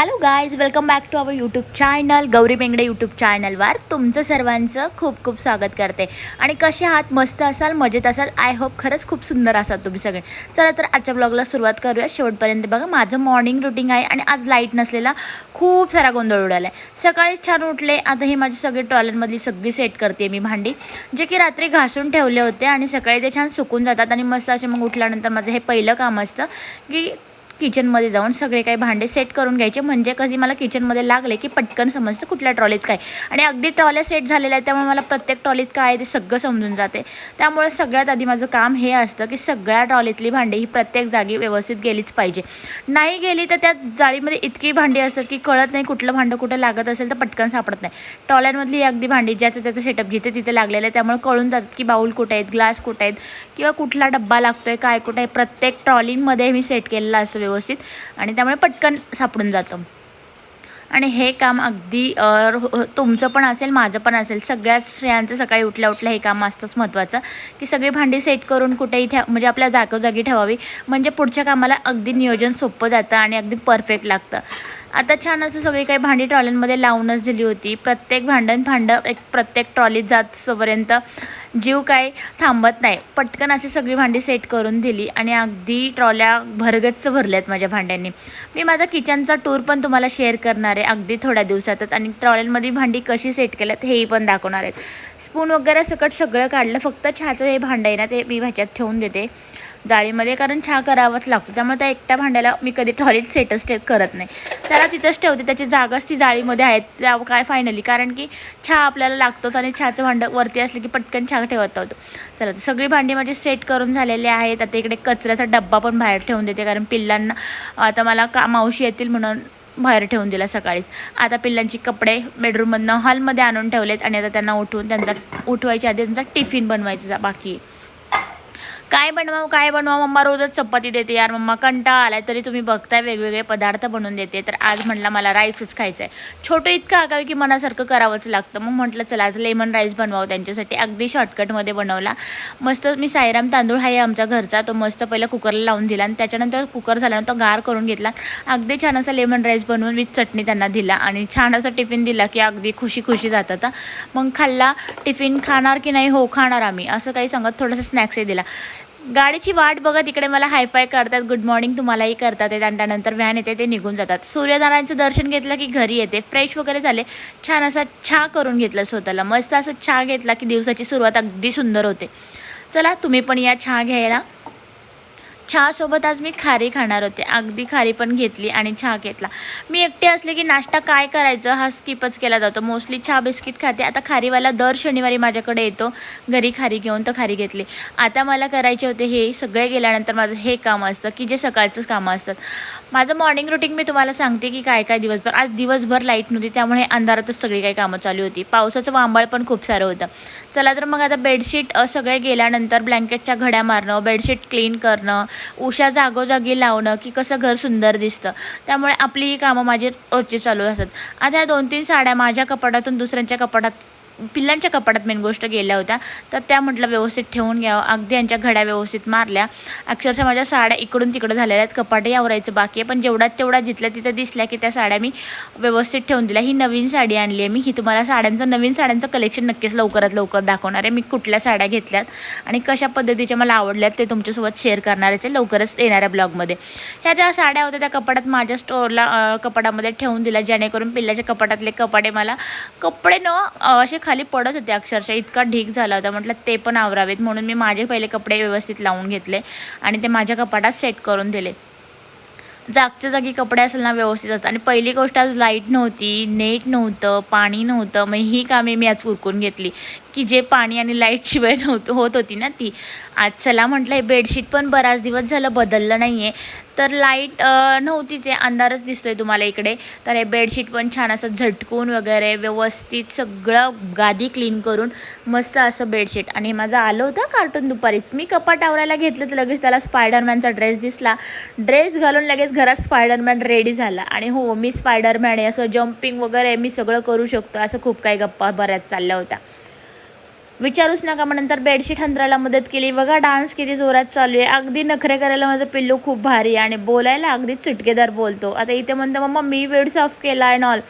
Hello guys, welcome back to our YouTube channel. Gauri Bengde YouTube चॅनलवर तुमचं सर्वांचं खूप खूप स्वागत करते. आणि कसे आहात? मस्त असाल, मजेत असाल. आय होप खरंच खूप सुंदर असाल तुम्ही सगळे. चला तर आजच्या ब्लॉगला सुरुवात करूया. शेवटपर्यंत बघा. माझं मॉर्निंग रुटीन आहे आणि आज लाईट नसलेला खूप सारा गोंधळ उडाला आहे. सकाळीच छान उठले. आता ही माझी सगळी टॉयलेटमधली सगळी सेट करते मी भांडी, जे की रात्री घासून ठेवले होते आणि सकाळी ते छान सुकून जातात. आणि मस्त असे मग उठल्यानंतर माझं हे पहिलं काम असतं की किचनमध्ये जाऊन सगळे काही भांडे सेट करून घ्यायचे, म्हणजे कधी मला किचनमध्ये लागले की पटकन समजतं कुठल्या ट्रॉलीत काय. आणि अगदी ट्रॉल्या सेट झालेल्या आहेत, त्यामुळे मला प्रत्येक ट्रॉलीत काय आहे ते सगळं समजून जाते. त्यामुळे सगळ्यात आधी माझं काम हे असतं की सगळ्या ट्रॉलीतली भांडी ही प्रत्येक जागी व्यवस्थित गेलीच पाहिजे. नाही गेली तर त्या जाळीमध्ये इतकी भांडी असतात की कळत नाही कुठलं भांडं कुठं लागत असेल तर पटकन सापडत नाही. ट्रॉल्यांमधली ही अगदी भांडी ज्याचं त्याचं सेटअप जिथे तिथे लागलेलं आहे, त्यामुळे कळून जातात की बाऊल कुठे आहेत, ग्लास कुठे आहेत, किंवा कुठला डब्बा लागतो आहे, काय कुठे आहे. प्रत्येक ट्रॉलीमध्ये मी सेट केलेलं असतं व्यवस्थित, आणि त्यामुळे पटकन सापडून जातं. आणि हे काम अगदी तुमचं पण असेल, माझं पण असेल, सगळ्याच स्त्रियांचं सकाळी उठल्या उठल्या हे काम असतंच महत्त्वाचं, की सगळी भांडी सेट करून कुठेही म्हणजे आपल्या जागोजागी ठेवावी, म्हणजे पुढच्या कामाला अगदी नियोजन सोपं जातं आणि अगदी परफेक्ट लागतं. आता छान असं सगळी काही भांडी ट्रॉलींमध्ये लावूनच दिली होती. प्रत्येक भांडं एक प्रत्येक ट्रॉलीत जातपर्यंत जीव काय थांबत नाही. पटकन अशी सगळी भांडी सेट करून दिली आणि अगदी ट्रॉल्या भरगच्च भरल्यात माझ्या भांड्यांनी. मी माझा किचनचा टूर पण तुम्हाला शेअर करणार आहे अगदी थोड्या दिवसातच, आणि ट्रॉल्यांमध्ये भांडी कशी सेट केल्यात हेही पण दाखवणार आहेत. स्पून वगैरे सकट सगळं काढलं. फक्त चहाचं हे भांडं आहे ना, ते मी ह्याच्यात ठेवून देते जाळीमध्ये, कारण चहा करावाच लागतो. त्यामुळे त्या एकट्या भांड्याला मी कधी ट्रॉलीत सेटच करत नाही, त्याला तिथंच ठेवते. त्याची जागाच ती जाळीमध्ये आहेत त्या काय फायनली, कारण की चहा आपल्याला लागतोच आणि चहाचं भांडं वरती असलं की पटकन चहा ठेवता होतो. चला तर सगळी भांडी माझी सेट करून झालेली आहेत. आता इकडे कचऱ्याचा डब्बा पण बाहेर ठेवून देते, कारण पिल्लांना आता मला मावशी येतील म्हणून बाहेर ठेवून दिला सकाळीच. आता पिल्लांची कपडे बेडरूममधनं हॉलमध्ये आणून ठेवलेत आणि आता त्यांना उठवायच्या आधी त्यांचा टिफिन बनवायचा बाकी. काय बनवावं मम्मा रोजच चपाती देते यार, मम्मा कंटाळा आलाय. तरी तुम्ही बघताय वेगवेगळे पदार्थ बनवून देते. तर आज म्हटलं मला राईसच खायचं आहे. छोटं इतकं आगावी की मनासारखं करावंच लागतं. मग म्हटलं चला आज लेमन राईस बनवावं त्यांच्यासाठी. अगदी शॉर्टकटमध्ये बनवला. मस्त मी साईराम तांदूळ आहे आमच्या घरचा, तो मस्त पहिला कुकरला लावून दिला आणि त्याच्यानंतर कुकर झाल्यानंतर गार करून घेतला. अगदी छान असा लेमन राईस बनवून मी चटणी त्यांना दिला आणि छान असा टिफिन दिला की अगदी खुशी जातात. मग खाल्ला. टिफिन खाणार की नाही? हो खाणार आम्ही, असं काही सांगत थोडंसं स्नॅक्सही दिला. गाडीची वाट बघत इकडे मला हायफाय करतात, गुड मॉर्निंग तुम्हालाही करतात. आणि त्यानंतर व्हॅन येते, ते निघून जातात. सूर्यनारायणचं दर्शन घेतलं की घरी येते. फ्रेश वगैरे झाले. छान असा चहा करून घेतला स्वतःला. मस्त असं चहा घेतला की दिवसाची सुरुवात अगदी सुंदर होते. चला तुम्ही पण या चहा घ्यायला. चहासोबत आज मी खारी खाणार होते. अगदी खारी पण घेतली आणि चहा घेतला. मी एकटे असले की नाश्ता काय करायचं हा स्किपच केला जातो. मोस्टली चहा बिस्किट खाते. आता खारीवाला दर शनिवारी माझ्याकडे येतो घरी खारी घेऊन, तर खारी घेतली. आता मला करायचे होते हे सगळे गेल्यानंतर माझं हे काम असतं की जे सकाळचंच कामं असतात. माझं मॉर्निंग रुटीन मी तुम्हाला सांगते की काय काय दिवसभर. आज दिवसभर लाईट नव्हती, त्यामुळे अंधारातच सगळी काही कामं चालू होती. पावसाचं वांबळ पण खूप सारं होतं. चला तर मग आता बेडशीट सगळे गेल्यानंतर ब्लँकेटच्या घड्या मारणं, बेडशीट क्लीन करणं, उशा जागोजागी लावणं की कसं घर सुंदर दिसतं. त्यामुळे आपली ही कामं माझी रोजची चालू असतात. आता ह्या 2-3 साड्या माझ्या कपाटातून दुसऱ्यांच्या कपाटात, पिल्लांच्या कपाटात मेन गोष्ट गेल्या होत्या, तर त्या म्हटलं व्यवस्थित ठेवून घ्यावं. अगदी यांच्या घड्या व्यवस्थित मारल्या. अक्षरशः माझ्या साड्या इकडून तिकडं झालेल्या आहेत. कपाटही आवरायचं बाकी आहे, पण तेवढा जिथल्या तिथं दिसल्या की त्या साड्या मी व्यवस्थित ठेवून दिल्या. ही नवीन साडी आणली आहे मी. ही तुम्हाला नवीन साड्यांचं कलेक्शन नक्कीच लवकरात लवकर दाखवणार आहे. मी कुठल्या साड्या घेतल्यात आणि कशा पद्धतीच्या मला आवडल्यात ते तुमच्यासोबत शेअर करणार आहे लवकरच येणाऱ्या ब्लॉगमध्ये. ह्या ज्या साड्या होत्या त्या कपाटात माझ्या स्टोअरला कपाटामध्ये ठेवून दिल्या, जेणेकरून पिल्लाच्या कपाटातले कपडे असे खाली पडत होते. अक्षरशः इतका ढीक झाला होता. म्हटलं ते पण आवरावेत, म्हणून मी माझे पहिले कपडे व्यवस्थित लावून घेतले आणि ते माझ्या कपाटात सेट करून दिले. जागच्या जागी कपडे असेल ना व्यवस्थित होतं. आणि पहिली गोष्ट, आज लाईट नव्हती, नेट नव्हतं, पाणी नव्हतं. मग ही कामे मी आज उरकून घेतली की जे पाणी आणि लाईटशिवाय होत होती ना ती. आज चला म्हटलं हे बेडशीट पण बराच दिवस झालं बदललं नाही आहे, तर लाईट नव्हतीच आहे, अंधारच दिसतोय तुम्हाला इकडे. तर हे बेडशीट पण छान असं झटकून वगैरे व्यवस्थित सगळं गादी क्लीन करून मस्त असं बेडशीट. आणि माझं आलं होतं कार्टून दुपारीच. मी कपाट आवरायला घेतलं तर लगेच त्याला स्पायडरमॅनचा ड्रेस दिसला. ड्रेस घालून लगेच घरात स्पायडरमॅन रेडी झाला. आणि हो, मी स्पायडरमॅन आहे, असं जम्पिंग वगैरे मी सगळं करू शकतो, असं खूप काही गप्पा बऱ्याच चालल्या होत्या. विचारूच नका. मग नंतर बेडशीट हंतरायला मदत केली. बघा डान्स किती जोरात चालू आहे. अगदी नखरे करायला माझं पिल्लू खूप भारी आणि बोलायला अगदी चुटकेदार बोलतो. आता इथे म्हणतो मम्मा मी बेड साफ केला आहे ऑल.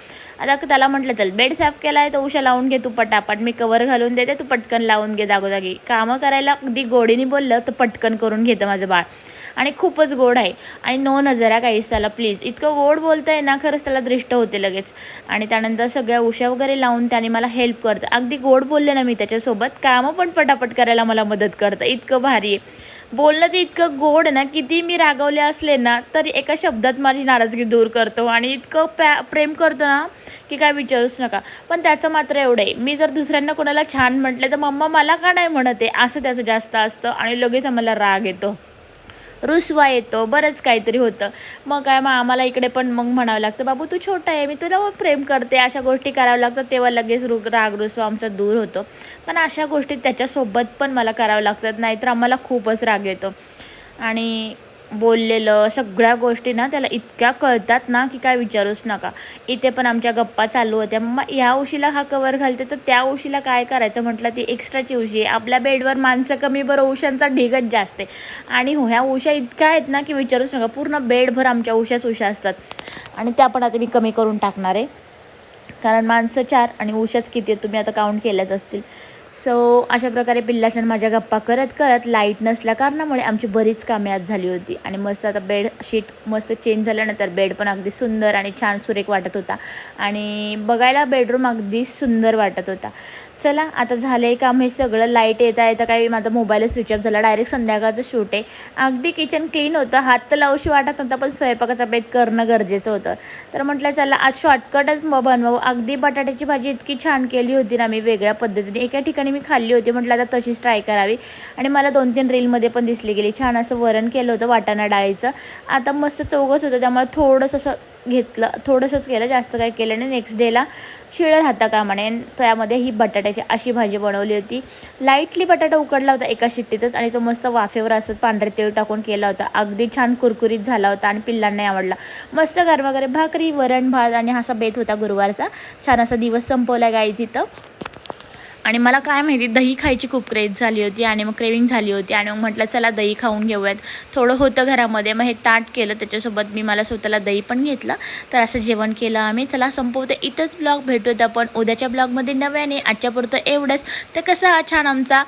आता त्याला म्हटलं चल बेड साफ केला आहे तर उशा लावून घे तू पटापट, मी कवर घालून देते, तू पटकन लावून घे जागोजागी. कामं करायला अगदी गोडीने बोललं तर पटकन करून घेतं माझं बाळ आणि खूपच गोड आहे. आणि नो नजरा काहीच त्याला प्लीज, इतकं गोड बोलतं आहे ना, खरंच त्याला दृष्ट होते लगेच. आणि त्यानंतर सगळ्या उशा वगैरे लावून त्याने मला हेल्प करतं. अगदी गोड बोलले ना मी त्याच्यासोबत, कामं पण पटापट करायला मला मदत करतं. इतकं भारी आहे बोलणं, ते इतकं गोड ना, किती मी रागवले असले ना तरी एका शब्दात माझी नाराजगी दूर करतो आणि इतकं प्रेम करतो ना की काय विचारूच नका. पण त्याचं मात्र एवढं आहे, मी जर दुसऱ्यांना कोणाला छान म्हटलं तर मम्मा मला का नाही म्हणत आहे असं त्याचं जास्त असतं आणि लगेच आम्हाला राग येतो, रुसवा येतो, बरंच काहीतरी होतं. मग काय, मग आम्हाला इकडे पण मग म्हणावं लागतं बाबू तू छोटा आहे, मी तुला प्रेम करते, अशा गोष्टी कराव्या लागतात. तेव्हा लगेच राग रुसवा आमचा दूर होतो. पण अशा गोष्टी त्याच्यासोबत पण मला कराव्या लागतात, नाहीतर आम्हाला खूपच राग येतो. आणि बोललेलं सगळ्या गोष्टी ना त्याला इतक्या कळतात ना की काय विचारूच नका. इथे पण आमच्या गप्पा चालू होत्या. मग ह्या उशीला हा कवर घालते तर त्या उशीला काय करायचं म्हटलं, ती एक्स्ट्राची उशी आहे. आपल्या बेडवर माणसं कमी, बरं उशांचा ढिगच जास्त आहे. आणि ह्या उशा इतक्या आहेत ना की विचारूच नका, पूर्ण बेडभर आमच्या उशाच उशा असतात. आणि त्या पण आता मी कमी करून टाकणार आहे, कारण माणसं 4 आणि उशाच किती आहेत तुम्ही आता काउंट केल्याच असतील. सो अशा प्रकारे पिल्लाशन माझ्या गप्पा करत करत लाईट नसल्या कारणामुळे आमची बरीच कामे आज झाली होती. आणि मस्त आता बेडशीट मस्त चेंज झाल्यानंतर बेड पण अगदी सुंदर आणि छान सुरेख वाटत होता आणि बघायला बेडरूम अगदी सुंदर वाटत होता. चला आता झालं आहे काम हे सगळं. लाईट येता येता काही माझा मोबाईलच स्विच ऑफ झाला. डायरेक्ट संध्याकाळचं शूट आहे. अगदी किचन क्लीन होतं, हात तर लावशी वाटत नव्हता, पण स्वयंपाकाचा बेत करणं गरजेचं होतं. तर म्हटलं चला आज शॉर्टकटच बनवावं. अगदी बटाट्याची भाजी इतकी छान केली होती ना मी वेगळ्या पद्धतीने, एका ठिकाणी मी खाल्ली होती, म्हटलं आता तशीच ट्राय करावी. आणि मला 2-3 रीलमध्ये पण दिसली गेली. छान असं वरण केलं होतं वाटाणा डाळीचं. आता मस्त चौघच होतं त्यामुळे थोडंसं असं घेतलं, थोडंसंच केलं, जास्त काही केलं नाही. नेक्स्ट डेला शिळं राहता कामा नये, त्यामध्ये ही बटाट्याची अशी भाजी बनवली होती. लाईटली बटाटा उकडला होता एका शिट्टीतच आणि तो मस्त वाफेवर असत पांढरे तेल टाकून केला होता. अगदी छान कुरकुरीत झाला होता आणि पिल्लांनाही आवडला. मस्त गरमागरम भाकरी, वरण, भात आणि असा बेत होता गुरुवारचा. छान असा दिवस संपवला गाईज इथं. आणि मला काय माहिती दही खायची खूप क्रेज झाली होती आणि मग क्रेविंग झाली होती आणि मग म्हटलं चला दही खाऊन घेऊयात. थोडं होतं घरामध्ये, मग हे ताट केलं, त्याच्यासोबत मी मला स्वतःला दही पण घेतलं. तर असं जेवण केलं आम्ही. चला संपवते इथंच ब्लॉग, भेटूयात आपण उद्याच्या ब्लॉगमध्ये नव्याने. आजच्यापुरतं एवढंच. तर कसा हा छान आमचा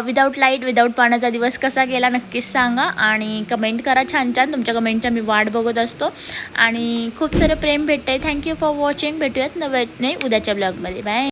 विदाऊट लाईट विदाऊट पाण्याचा दिवस कसा गेला नक्कीच सांगा आणि कमेंट करा. छान छान तुमच्या कमेंटच्या मी वाट बघत असतो आणि खूप सारं प्रेम भेटतं आहे. Thank you for watching. भेटूयात नव्याने उद्याच्या ब्लॉगमध्ये. बाय.